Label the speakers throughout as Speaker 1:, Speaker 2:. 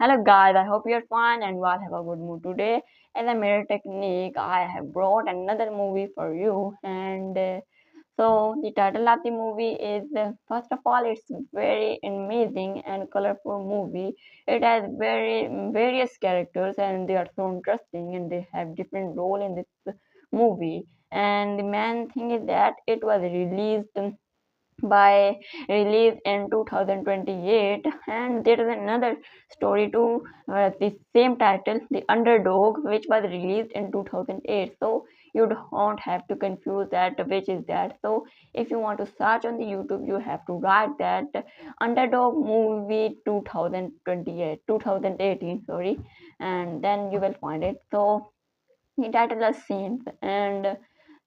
Speaker 1: Hello guys, I hope you're fine and will have a good mood today. As a mirror technique, I have brought another movie for you. And the title of the movie is first of all, it's very amazing and colorful movie. It has very various characters and they are so interesting and they have different role in this movie. And the main thing is that it was released by release in 2028, and there is another story too, the same title, The Underdog, which was released in 2008. So you don't have to confuse that which is that. So if you want to search on the YouTube, you have to write that Underdog movie 2028 2018, sorry, and then you will find it. So the title is scenes. And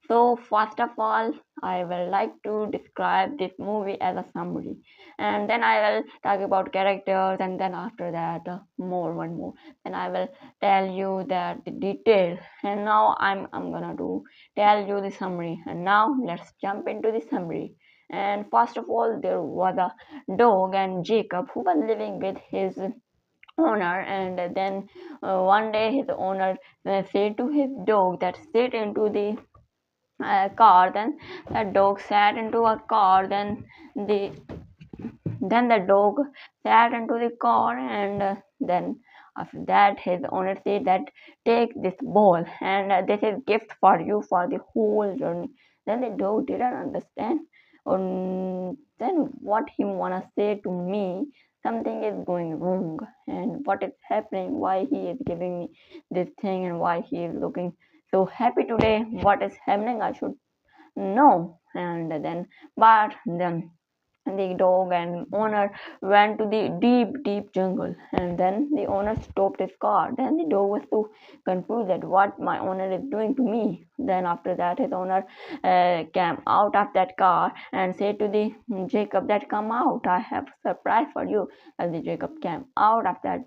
Speaker 1: so, first of all, I will like to describe this movie as a summary, and then I will talk about characters, and then after that, one more. Then I will tell you that the details. And now I'm gonna do tell you the summary. And now let's jump into the summary. And first of all, there was a dog and Jacob who was living with his owner, and then one day his owner said to his dog that sit into the car. Then the dog sat into a car. The the dog sat into the car, and then after that his owner said that take this ball, and this is gift for you for the whole journey. Then the dog didn't understand. Then what he wanna say to me, something is going wrong, and what is happening, why he is giving me this thing, and why he is looking so happy today, what is happening, I should know. And then but then the dog and owner went to the deep jungle, and then the owner stopped his car. Then the dog was so confused that what my owner is doing to me. Then after that his owner came out of that car and said to the Jacob that come out, I have a surprise for you. And the Jacob came out of that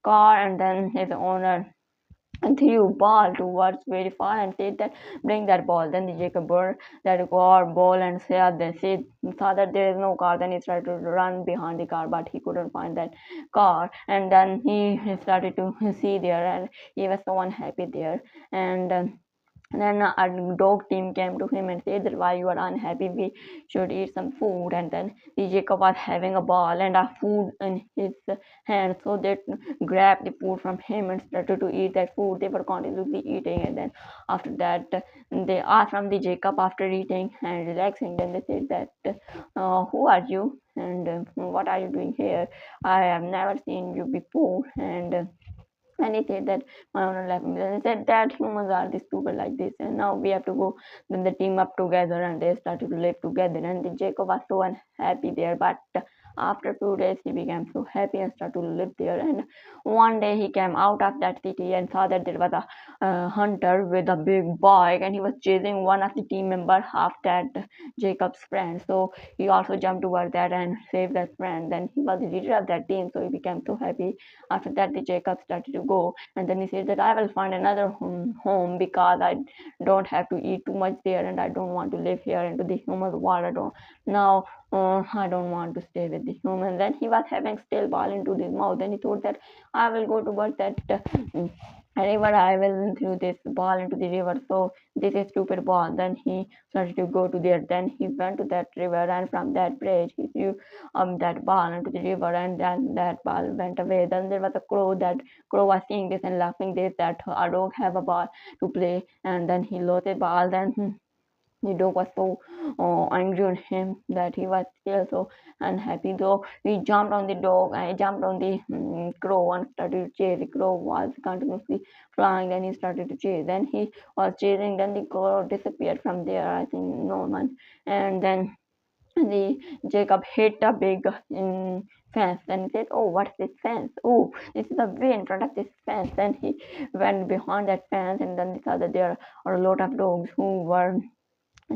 Speaker 1: car, and then his owner and threw ball towards very far and said that bring that ball. Then the Jacob brought that ball and saw that there is no car. Then he tried to run behind the car, but he couldn't find that car. And then he started to see there, and he was so unhappy there. And then a dog team came to him and said that why you are unhappy, we should eat some food. And then the Jacob was having a ball and a food in his hand, so they grabbed the food from him and started to eat that food. They were continuously eating, and then after that they asked from the Jacob after eating and relaxing. Then they said that who are you, and what are you doing here, I have never seen you before. And he said that my owner left me. Then he said that humans are this stupid like this, and now we have to go. Then they team up together and they started to live together. And the Jacob was so unhappy there, but after 2 days he became so happy and started to live there. And one day he came out of that city and saw that there was a hunter with a big bike, and he was chasing one of the team member of that Jacob's friend. So he also jumped toward that and saved that friend. Then he was the leader of that team, so he became so happy. After that, the Jacob started to go, and then he said that I will find another home because I don't have to eat too much there, and I don't want to live here into the human world. I don't want to stay with the human. Then he was having still ball into his mouth. Then he thought that I will go towards that river. I will throw this ball into the river. So this is stupid ball. Then he started to go to there. Then he went to that river, and from that bridge he threw that ball into the river, and then that ball went away. Then there was a crow. That crow was seeing this and laughing this that a dog have a ball to play, and then he lost the ball. Then the dog was so angry on him that he was still so unhappy. So he jumped on the dog. I jumped on the crow and started to chase. The crow was continuously flying. Then he started to chase. Then he was chasing. Then the crow disappeared from there. I think no one. And then the Jacob hit a big fence. Then he said, "Oh, what's this fence? Oh, this is the way in front of this fence." Then he went behind that fence, and then he saw that there are a lot of dogs who were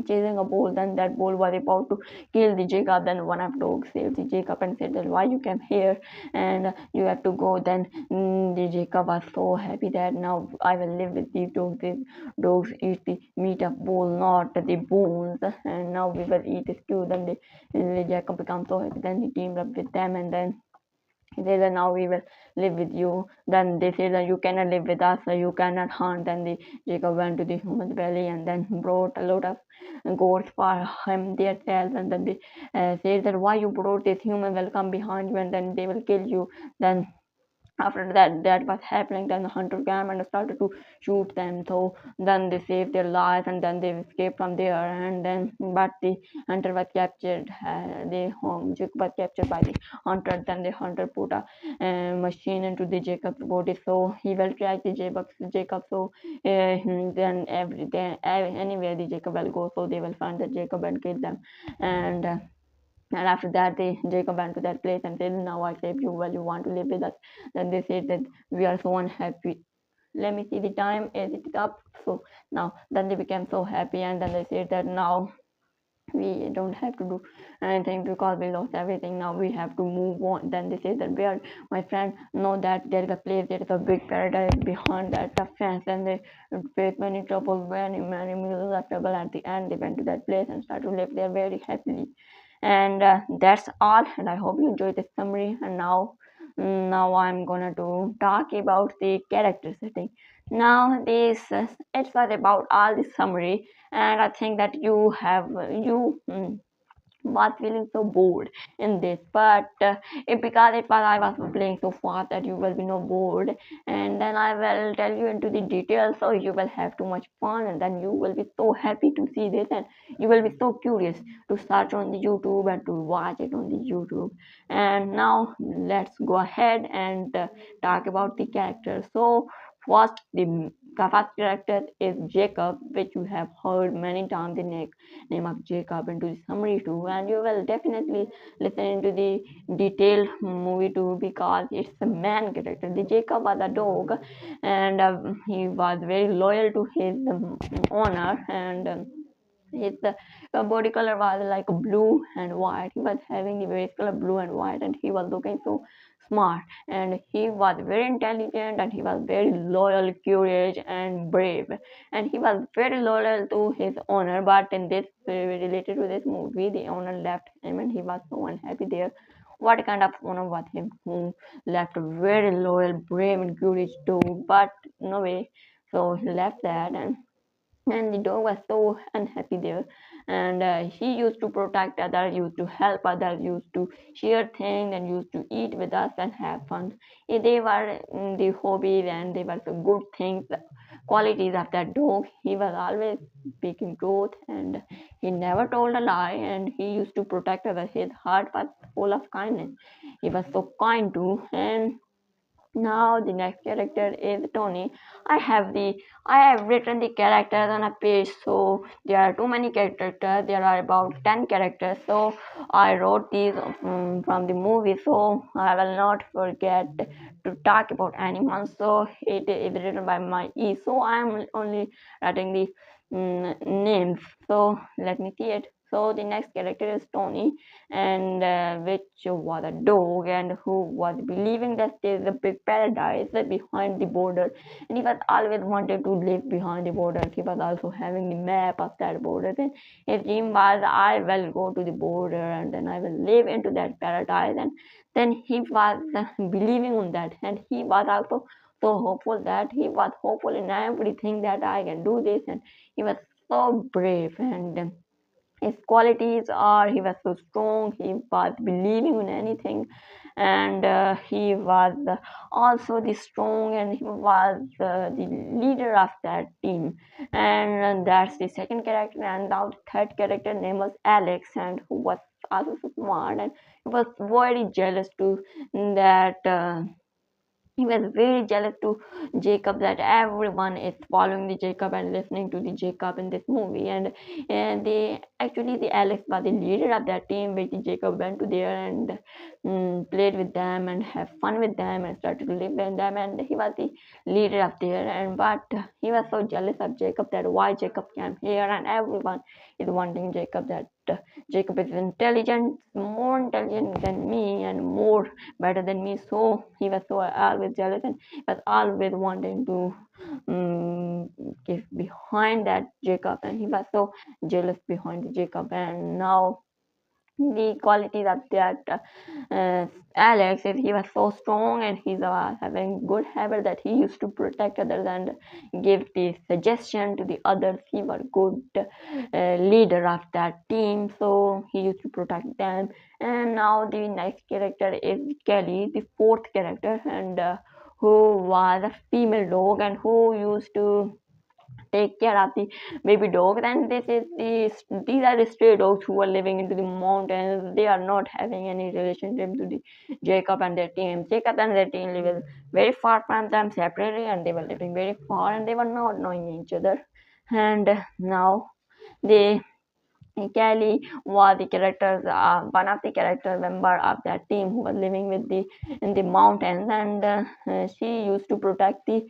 Speaker 1: chasing a bull. Then that bull was about to kill the Jacob. Then one of dogs saved the Jacob and said that why you came here and you have to go. Then the Jacob was so happy that now I will live with these dogs. These dogs eat the meat of bull, not the bones, and now we will eat the stew. Then the Jacob becomes so happy. Then he teamed up with them, and then he said that now we will live with you. Then they said that you cannot live with us, so you cannot hunt. Then Jacob went to the human's belly and then brought a lot of goats for him themselves. And then they said that why you brought this human will come behind you and then they will kill you. Then after that was happening, then the hunter came and started to shoot them. So then they saved their lives and then they escaped from there. And then but the hunter was captured. The Jacob was captured by the hunter. Then the hunter put a machine into the Jacob's body, so he will track the Jacob. So then anywhere the Jacob will go, so they will find the Jacob and kill them. And after that, Jacob went to that place and said, now I saved you. Well, you want to live with us? Then they said that we are so unhappy. Let me see the time. Is it up? So now, then they became so happy, and then they said that now we don't have to do anything because we lost everything. Now we have to move on. Then they say that where my friend know that there is a place, there is a big paradise behind that the fence, and they faced many troubles, many millions of trouble. At the end, they went to that place and started to live there very happily. And that's all. And I hope you enjoyed this summary. And now I'm gonna to talk about the character setting. Now this it was about all the summary, and I think that you was feeling so bored in this, but because it was I was playing so fast that you will be no bored, and then I will tell you into the details, so you will have too much fun, and then you will be so happy to see this, and you will be so curious to search on the YouTube and to watch it on the YouTube. And now let's go ahead and talk about the characters. So first, the first character is Jacob, which you have heard many times the name of Jacob into the summary too, and you will definitely listen into the detailed movie too because it's a man character. The Jacob was a dog, and he was very loyal to his owner, and his body color was like blue and white. He was having the base color blue and white, and he was looking so smart. And he was very intelligent, and he was very loyal, curious, and brave. And he was very loyal to his owner. But in this related to this movie, the owner left him, and he was so unhappy there. What kind of owner was him who left a very loyal, brave, and curious dog? But no way. So he left that, and the dog was so unhappy there, and he used to protect others, used to help others, used to share things, and used to eat with us and have fun. They were the hobbies, and they were the good things, qualities of that dog. He was always speaking truth, and he never told a lie, and he used to protect others. His heart was full of kindness. He was so kind too. And now the next character is Tony. I have the I have written the characters on a page, so there are too many characters. There are about 10 characters. So I wrote these from the movie, so I will not forget to talk about anyone. So it is written by my E. So I am only writing the names. So let me see it. So the next character is Tony, and which was a dog and who was believing that there is a big paradise behind the border, and he was always wanted to live behind the border. He was also having the map of that border, and his dream was I will go to the border and then I will live into that paradise. And then he was believing on that, and he was also so hopeful that he was hopeful in everything that I can do this, and he was so brave. And his qualities are he was so strong, he was believing in anything, and he was also the strong, and he was the leader of that team. And that's the second character. And now the third character name was Alex, and who was also so smart, and he was very jealous to that he was very jealous to Jacob, that everyone is following the Jacob and listening to the Jacob in this movie. And they actually the Alex was the leader of that team, which Jacob went to there and played with them and have fun with them and started to live with them. And he was the leader of there. And but he was so jealous of Jacob that why Jacob came here, and everyone is wanting Jacob that. Jacob is intelligent, more intelligent than me, and more better than me. So he was so always jealous, and was always wanting to um, get behind that Jacob, and he was so jealous behind Jacob. And now the qualities of that Alex is he was so strong and he's having good habit that he used to protect others and give the suggestion to the others. He was good leader of that team, so he used to protect them. And now the next character is Kelly, the fourth character, and who was a female dog and who used to take care of the baby dogs. And this is these are the stray dogs who are living into the mountains. They are not having any relationship to the Jacob and their team. Jacob and their team live very far from them separately, and they were living very far and they were not knowing each other. And now they Kelly was the characters, one of the character member of that team who was living with the in the mountains, and she used to protect the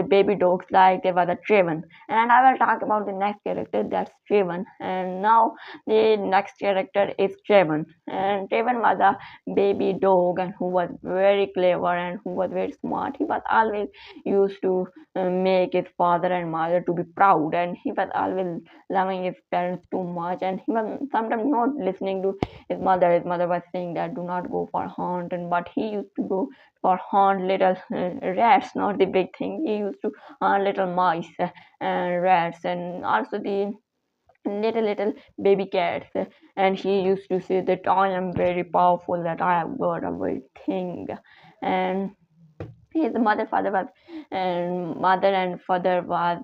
Speaker 1: baby dogs like they were the Traven. And I will talk about the next character, that's Traven. And now the next character is Traven, and Traven was a baby dog and who was very clever and who was very smart. He was always used to make his father and mother to be proud, and he was always loving his parents too much, and he was sometimes not listening to his mother. His mother was saying that do not go for hunt, and but he used to go for hunt little rats, not the big thing. He used to hunt little mice and rats, and also the little baby cats. And he used to say that I am very powerful, that I have got a very thing. And his mother and father was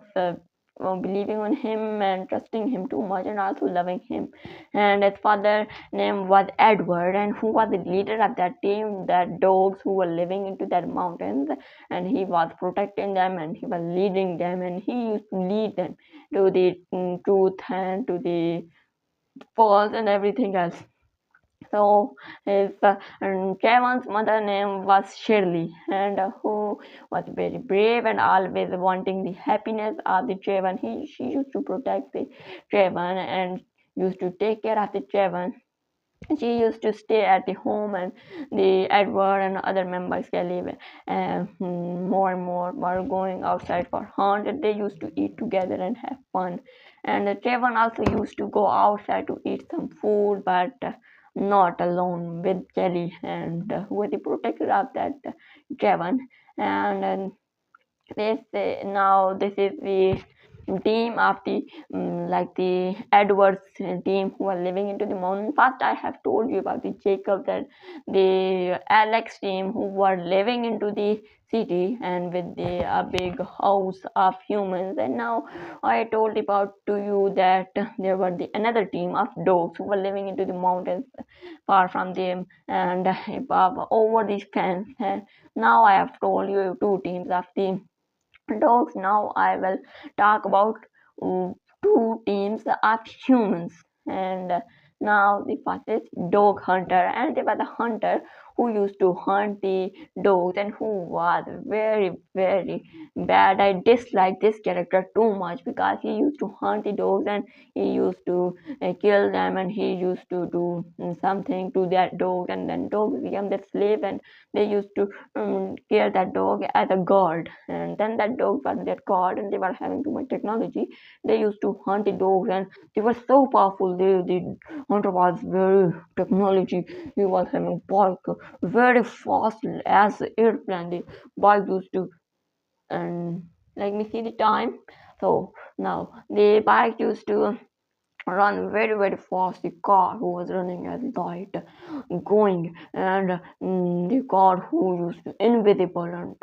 Speaker 1: believing on him and trusting him too much and also loving him. And his father name was Edward, and who was the leader of that team, that dogs who were living into that mountains, and he was protecting them and he was leading them, and he used to lead them to the truth and to the false and everything else. So his Kevin's mother name was Shirley, and who was very brave and always wanting the happiness of the Trevon. She used to protect the Trevon and used to take care of the Trevon. She used to stay at the home, and the Edward and other members Kelly more and more were going outside for hunt, and they used to eat together and have fun. And Trevon also used to go outside to eat some food, but not alone with Kelly, and who was the protector of that Trevon. And this is the team of the like the Edwards team who are living into the mountain. First, I have told you about the Jacob, that the Alex team who were living into the city and with the a big house of humans. And now I told about to you that there were the another team of dogs who were living into the mountains far from them and above over these fence. And now I have told you two teams of the dogs. Now I will talk about two teams of humans. And now the first is dog hunter, and they were the hunter who used to hunt the dogs and who was very bad. I dislike this character too much because he used to hunt the dogs and he used to kill them, and he used to do something to that dog, and then dogs become their slave, and they used to care that dog as a god. And then that dog was their god, and they were having too much technology. They used to hunt the dogs, and they were so powerful. The hunter was very technology. He was having bike very fast as airplane. The bike used to, and let me see the time. So now the bike used to run very fast. The car who was running at light going, and the car who used to invisible, and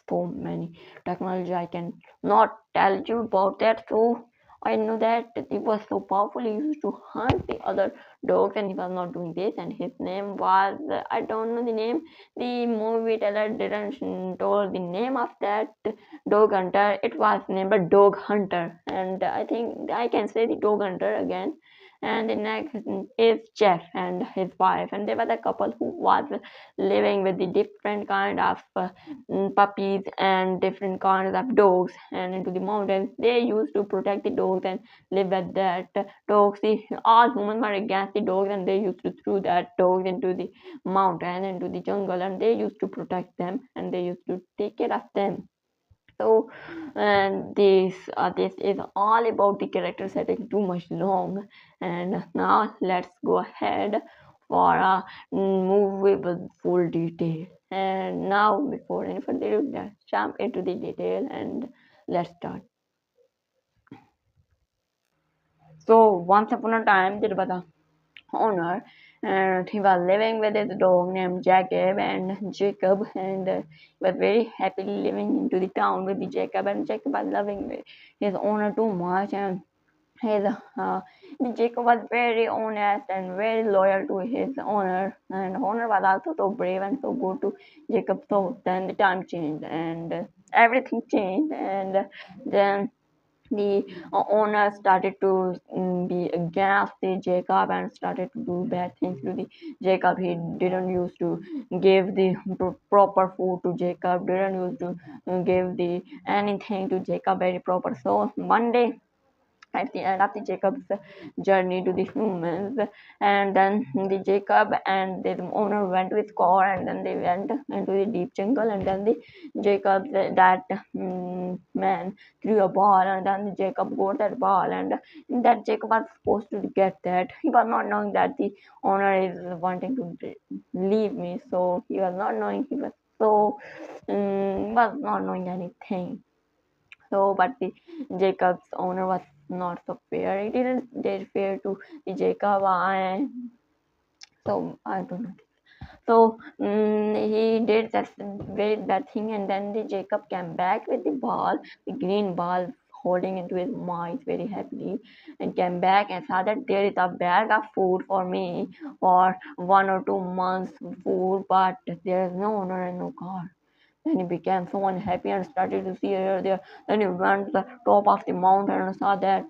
Speaker 1: so many technology I can not tell you about that. So I know that he was so powerful. He used to hunt the other dogs, and he was not doing this. And his name was I don't know the name. The movie teller didn't told the name of that dog hunter. It was named Dog Hunter, and I think I can say the Dog Hunter again. And the next is Jeff and his wife, and they were the couple who was living with the different kind of puppies and different kinds of dogs, and into the mountains. They used to protect the dogs and live with that dogs. All humans were against the dogs, and they used to throw that dogs into the mountain, into the jungle, and they used to protect them, and they used to take care of them. So, and this is all about the character setting too much long. And now let's go ahead for a movie with full detail. And now, before any further ado, let's jump into the detail and let's start. So, once upon a time, there was a owner, and he was living with his dog named Jacob, and he was very happily living into the town with the Jacob, and Jacob was loving his owner too much, and his the Jacob was very honest and very loyal to his owner, and owner was also so brave and so good to Jacob. So then the time changed, and everything changed, and then the owner started to be against the Jacob and started to do bad things to the Jacob. He didn't used to give the proper food to Jacob, didn't used to give the anything to Jacob very proper. So one day at the end of the Jacob's journey to the humans, and then the Jacob and the owner went with car, and then they went into the deep jungle, and then the Jacob that man threw a ball, and then the Jacob got that ball, and that Jacob was supposed to get that. He was not knowing that the owner is wanting to leave me, so he was not knowing. He was so was not knowing anything. So, but the Jacob's owner was not so fair. He didn't dare fair to the Jacob. So I don't know. So he did that very bad thing, and then the Jacob came back with the ball, the green ball, holding into his mouth very happily, and came back and saw that there is a bag of food for me for 1 or 2 months food, but there is no owner and no car. Then he became so unhappy and started to see here there. Then he went to the top of the mountain and saw that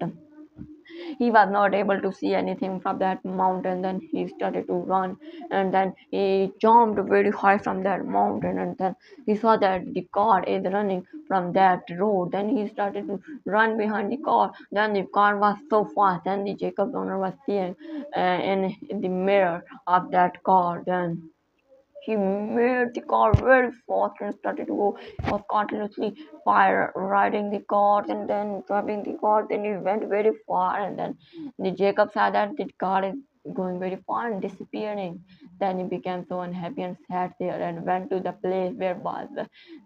Speaker 1: he was not able to see anything from that mountain. Then he started to run, and then he jumped very high from that mountain, and then he saw that the car is running from that road. Then he started to run behind the car. Then the car was so fast. Then the Jacob owner was seeing in the mirror of that car. Then he made the car very fast and started to go. He was continuously fire riding the car and then driving the car. Then he went very far, and then the Jacob saw that the car is going very far and disappearing. Then he became so unhappy and sat there and went to the place where was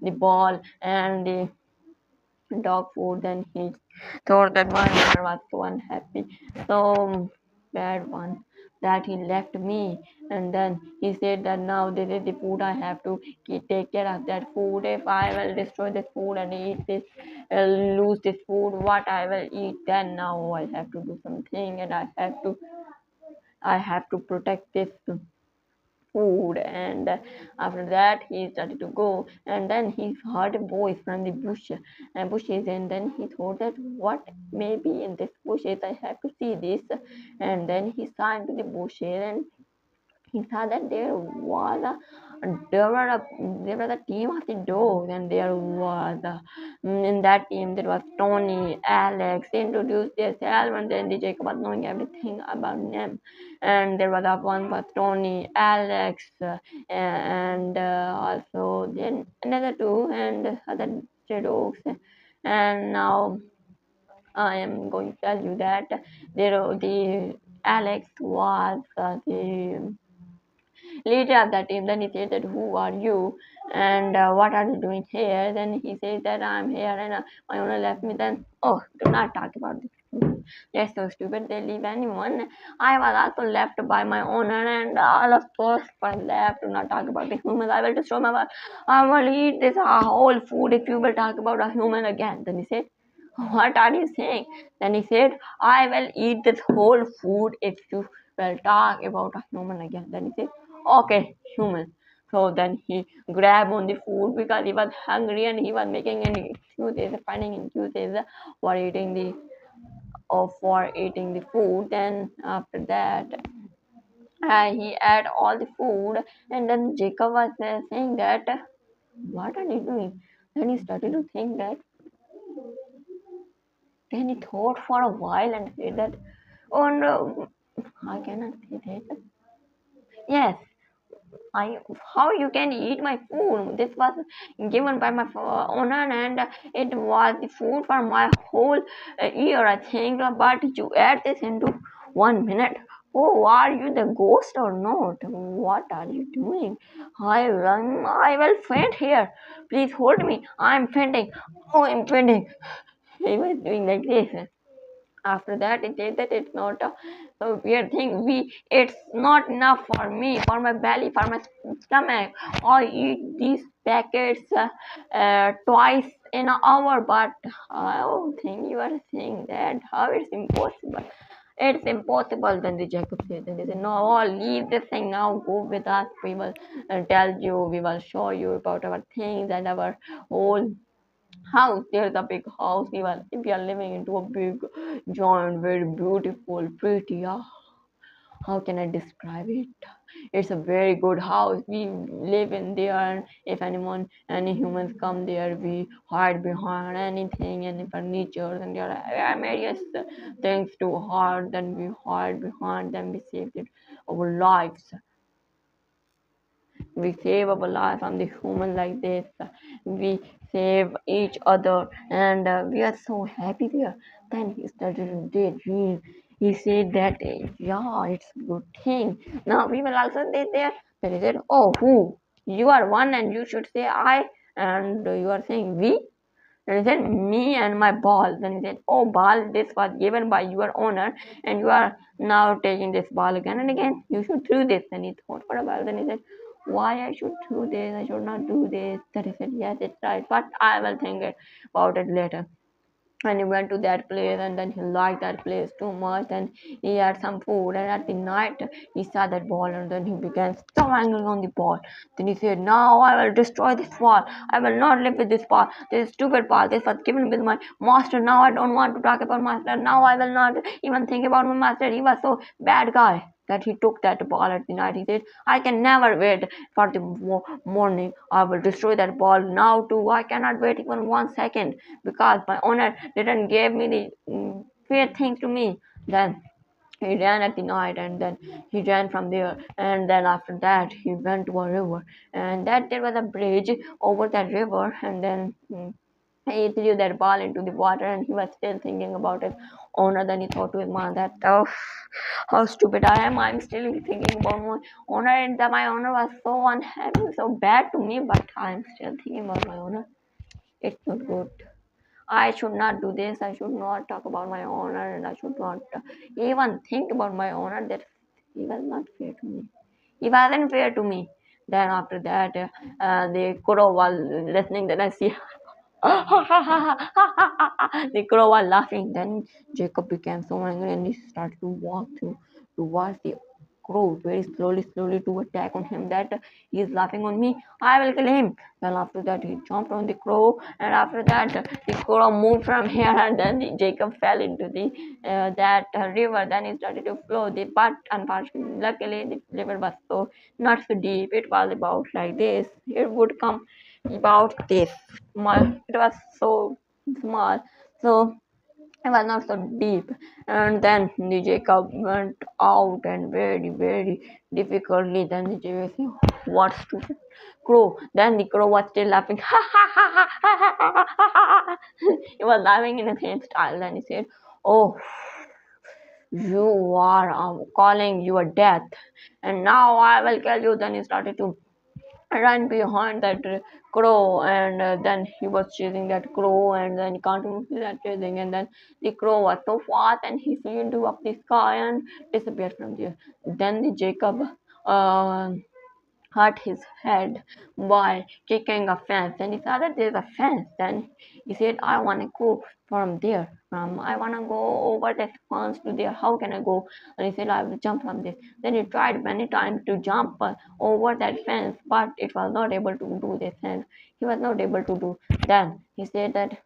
Speaker 1: the ball and the dog food. Then he thought that my owner was so unhappy, so bad one, that he left me. And then he said that now this is the food I have to take care of that food. If I will destroy this food and eat this, lose this food, what I will eat, then now I have to do something, and I have to protect this food. And after that he started to go, and then he heard a voice from the bushes, and then he thought that what may be in this bushes, I have to see this. And then he saw into the bushes, and he saw that there was a team of the dogs, and there was in that team there was Tony, Alex. They introduced themselves, and then the Jacob was knowing everything about them. And there was a one was Tony, Alex, and also then another two and other dogs. And now I am going to tell you that the Alex was the leader of that team. Then he said that who are you, and what are you doing here? Then he says that I'm here, and my owner left me. Then oh, do not talk about this. They're so stupid. They leave anyone. I was also left by my owner, and all of us were left. Do not talk about the humans. I will destroy my. I will eat this whole food if you will talk about a human again. Then he said, what are you saying? Then he said, I will eat this whole food if you will talk about a human again. Then he said, okay, human. So then he grabbed on the food because he was hungry, and he was making any excuses, finding excuses for eating the food. Then after that, he ate all the food, and then Jacob was saying that, what are you doing? Then he started to think that. Then he thought for a while and said that, oh no, I cannot say that. Yes, I, how you can eat my food? This was given by my owner, and it was the food for my whole year, I think. But you add this into 1 minute. Oh, are you the ghost or not? What are you doing? I will faint here. Please hold me. I'm fainting. Oh, I'm fainting. He was doing like this. After that, it said that it's not a weird thing. It's not enough for me, for my belly, for my stomach. I eat these packets twice in an hour, but I don't think you are saying that. How it's impossible? It's impossible. Then the Jacob said, then they said, no, leave this thing now. Go with us. We will tell you. We will show you about our things and our whole house. There's a big house. We are living into a big giant, very beautiful, pretty, how can I describe it? It's a very good house. We live in there, and if any humans come there, we hide behind anything, any furniture, and there are various things to hide. Then we hide behind them. We saved it our lives. We save our life from the human like this. We save each other, and we are so happy there. Then he started to daydream. He said that yeah, it's a good thing. Now we will also stay there. Then he said, oh, who? You are one, and you should say I, and you are saying we. Then he said, me and my ball. Then he said, oh, ball, this was given by your owner, and you are now taking this ball again and again. You should do this. Then he thought for a while. Then he said, why I should do this? I should not do this. Then he said, yes, it's right, but I will think about it later. And he went to that place, and then he liked that place too much, and he had some food, and at the night he saw that ball, and then he began stomping on the ball. Then he said, now I will destroy this ball. I will not live with this ball. This stupid ball, this was given with my master. Now I don't want to talk about master. Now I will not even think about my master. He was so bad guy that he took that ball at the night. He said, I can never wait for the morning. I will destroy that ball now too. I cannot wait even 1 second, because my owner didn't give me the fair thing to me. Then he ran at the night, and then he ran from there, and then after that he went to a river, and that there was a bridge over that river, and then he threw that ball into the water, and he was still thinking about his owner. Then he thought to his mom that, oh, how stupid I am. I'm still thinking about my owner, and that my owner was so unhappy, so bad to me, but I'm still thinking about my owner. It's not good. I should not do this. I should not talk about my owner, and I should not even think about my owner. That he was not fair to me. He wasn't fair to me. Then after that, the crow was listening. Then I see the crow was laughing. Then Jacob became so angry, and he started to walk towards the crow very slowly, slowly, to attack on him. That he is laughing on me. I will kill him. Then after that, he jumped on the crow, and after that, the crow moved from here, and then Jacob fell into the that river. Then he started to flow. But unfortunately, luckily, the river was so not so deep. It was about like this. It would come about this. It was so small, so it was not so deep. And then the Jacob went out, and very, very difficultly. Then the Jacob said, what's to crow? Then the crow was still laughing. He was laughing in the same style. Then he said, oh, you are calling your death, and now I will kill you. Then he started to ran behind that crow, and then he was chasing that crow, and then he continued that chasing, and then the crow was so fast, and he flew into up the sky and disappeared from there. Then the Jacob uh, hurt his head by kicking a fence, and he saw that there's a fence. Then he said, I want to go from there, I want to go over that fence to there. How can I go? And he said, I will jump from this. Then he tried many times to jump over that fence, but it was not able to do this, and he was not able to do. Then he said that,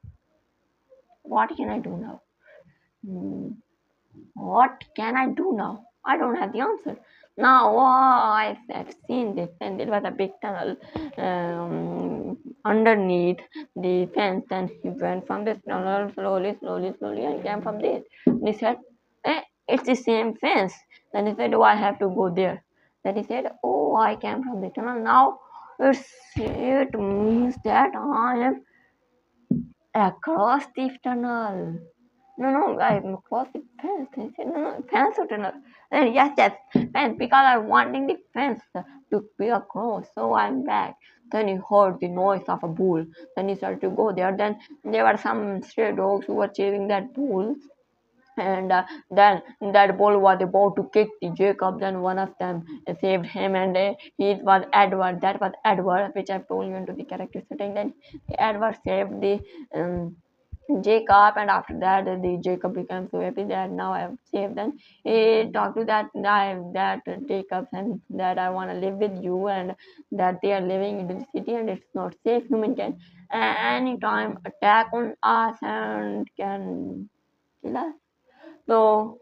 Speaker 1: what can I do now? Hmm, what can I do now? I don't have the answer. Now I have seen this, and it was a big tunnel underneath the fence. And he went from this tunnel slowly, slowly, slowly, and came from there. And he said, it's the same fence. Then he said, oh, I have to go there. Then he said, "Oh, I came from the tunnel. Now it means that I am across the tunnel." No, no, I'm across the fence. I said, "No, no, fence or tunnel?" Then yes, yes, fence, because I'm wanting the fence to be across. So I'm back. Then he heard the noise of a bull. Then he started to go there. Then there were some stray dogs who were chasing that bull, and then that bull was about to kick the Jacob. Then one of them saved him, and he was Edward. That was Edward, which I've told you into the character setting. Then Edward saved the Jacob, and after that, the Jacob became so happy that now I have saved them. He talked to that Jacob, and that I want to live with you, and that they are living in the city and it's not safe. Human can anytime attack on us and can kill us. So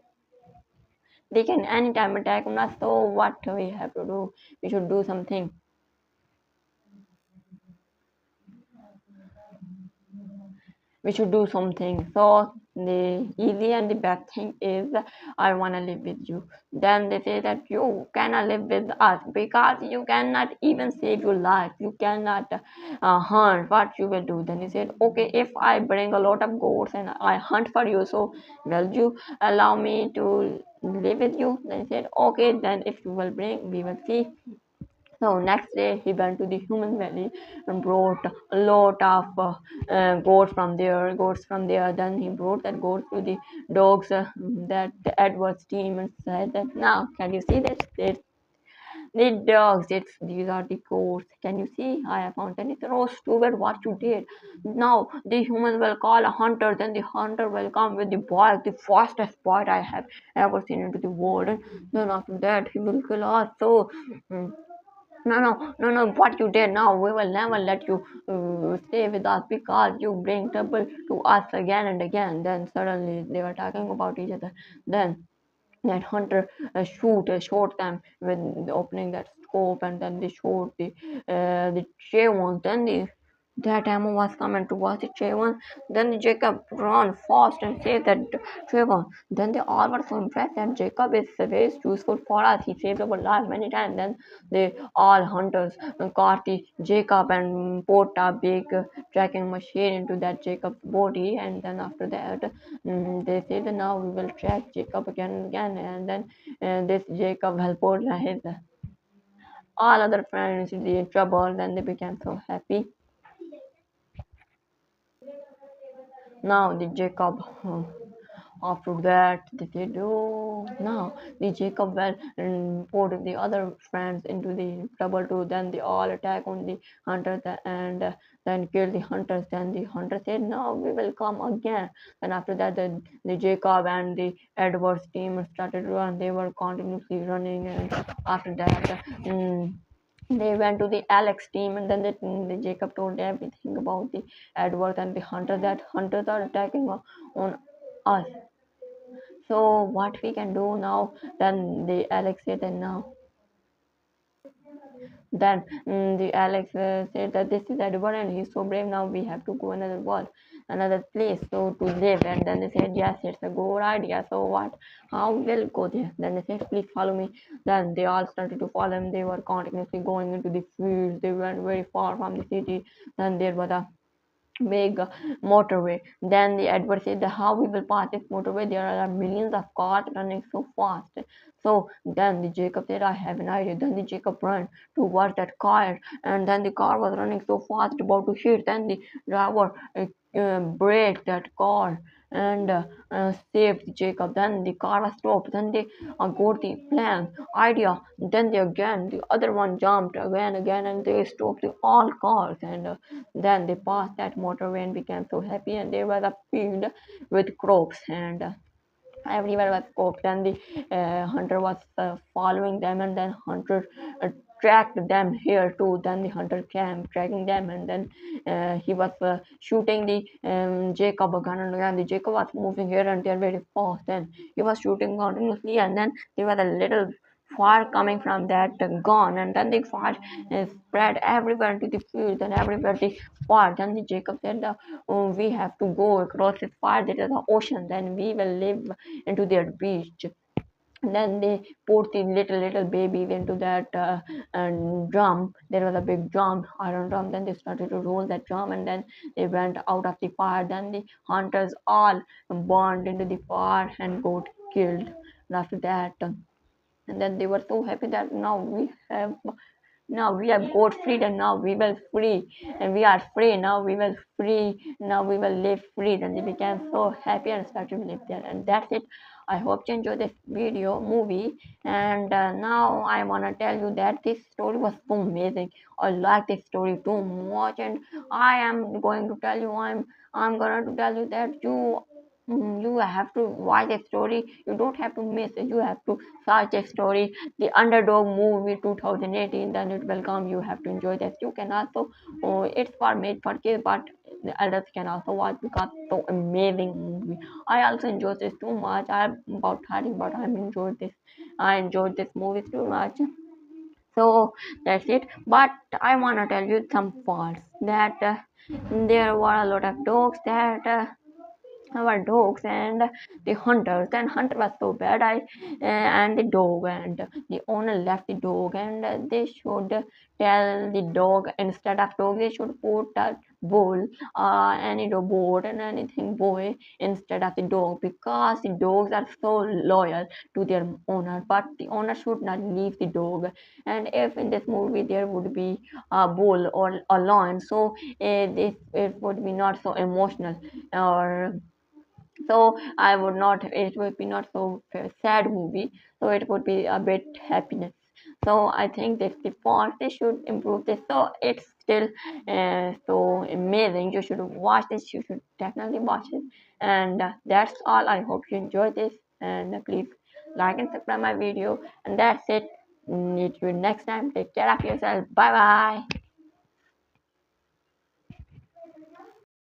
Speaker 1: they can anytime attack on us. So what we have to do? We should do something. We should do something. So the easy and the bad thing is I wanna live with you. Then they say that you cannot live with us because you cannot even save your life. You cannot hunt. What you will do? Then he said, okay, if I bring a lot of goats and I hunt for you, so will you allow me to live with you? Then he said, okay, then if you will bring, we will see. So next day he went to the human valley and brought a lot of goats from there. Goats from there. Then he brought that goat to the dogs that Edward's team and said that now can you see this? The dogs. These are the goats. Can you see? I have found. And it's so stupid what you did. Now the humans will call a hunter. Then the hunter will come with the boy, the fastest boy I have ever seen into the world. And then after that he will kill us. So. No, no, no, no, what you did now, we will never let you stay with us because you bring trouble to us again and again. Then suddenly they were talking about each other. Then that hunter shot them with opening that scope, and then they shot the Chevron. Then that ammo was coming towards the Trayvon. Then Jacob ran fast and saved that Trayvon. Then they all were so impressed that Jacob is very useful for us. He saved our life many times. Then they all hunters caught the Jacob and put a big tracking machine into that Jacob's body. And then after that, they said that now we will track Jacob again and again. And then this Jacob helped his all other friends in the trouble. Then they became so happy. Now the Jacob, after that, they said, "Oh, now the Jacob well put the other friends into the trouble too." Then they all attack on the hunter and then kill the hunters. Then the hunter said, "No, we will come again." Then after that, the Jacob and the Edwards team started to run. They were continuously running, and after that, they went to the Alex team, and then the Jacob told everything about the Edward and the hunter that hunters are attacking on us. So what we can do now? Then the Alex said, and now then the Alex said that this is Edward and he's so brave. Now we have to go another world, another place so to live. And then they said, yes, it's a good idea. So what? How we'll go there? Then they said, please follow me. Then they all started to follow him. They were continuously going into the fields. They went very far from the city. Then there was a big motorway. Then the Edward said that how we will pass this motorway. There are millions of cars running so fast. So then the Jacob said, I have an idea. Then the Jacob ran towards that car, and then the car was running so fast about to hit. Then the driver braked that car and saved Jacob. Then the car was stopped. Then they got the plan idea. Then they again the other one jumped again, and they stopped the all cars. And then they passed that motorway and became so happy. And there was a field with crops, and everywhere was crops. And the hunter was following them, and then hunter tracked them here too. Then the hunter came tracking them, and then he was shooting the Jacob again and again. The Jacob was moving here and there very fast. Then he was shooting continuously, and then there was a little fire coming from that gun, and then the fire spread everywhere into the field and everywhere the fire. Then the Jacob said, "Oh, we have to go across this fire. There is the ocean. Then we will live into their beach." then they put the little babies into that drum. There was a big drum, iron drum. Then they started to roll that drum, and then they went out of the fire. Then the hunters all burned into the fire and got killed. And after that, and then they were so happy that now we have got freedom. Now we will free, and we are free. Now we will free. Now we will live free. Then they became so happy and started to live there. And that's it. I hope you enjoy this video movie. And now I wanna tell you that this story was so amazing. I like this story too much, and I am going to tell you I'm gonna to tell you that you have to watch a story. You don't have to miss it. You have to search a story. The Underdog movie 2018. Then it will come. You have to enjoy that. You can also. Oh, it's for made for kids, but the adults can also watch because so amazing movie. I also enjoyed this too much. I'm about 30, but I enjoyed this. I enjoyed this movie too much. So that's it. But I wanna tell you some faults that there were a lot of dogs that. Our dogs and the hunters, and hunter was so bad. And the dog, and the owner left the dog, and they should tell the dog, instead of dog they should put a bull, any robot and anything boy instead of the dog, because the dogs are so loyal to their owner. But the owner should not leave the dog. And if in this movie there would be a bull or a lion, so it would be not so emotional, or so I would not, it would be not so sad movie, so it would be a bit happiness. So I think this the font they should improve this, so it's still so amazing. You should watch this, you should definitely watch it. And that's all. I hope you enjoy this, and please like and subscribe my video. And that's it. Meet you next time. Take care of yourself. Bye bye.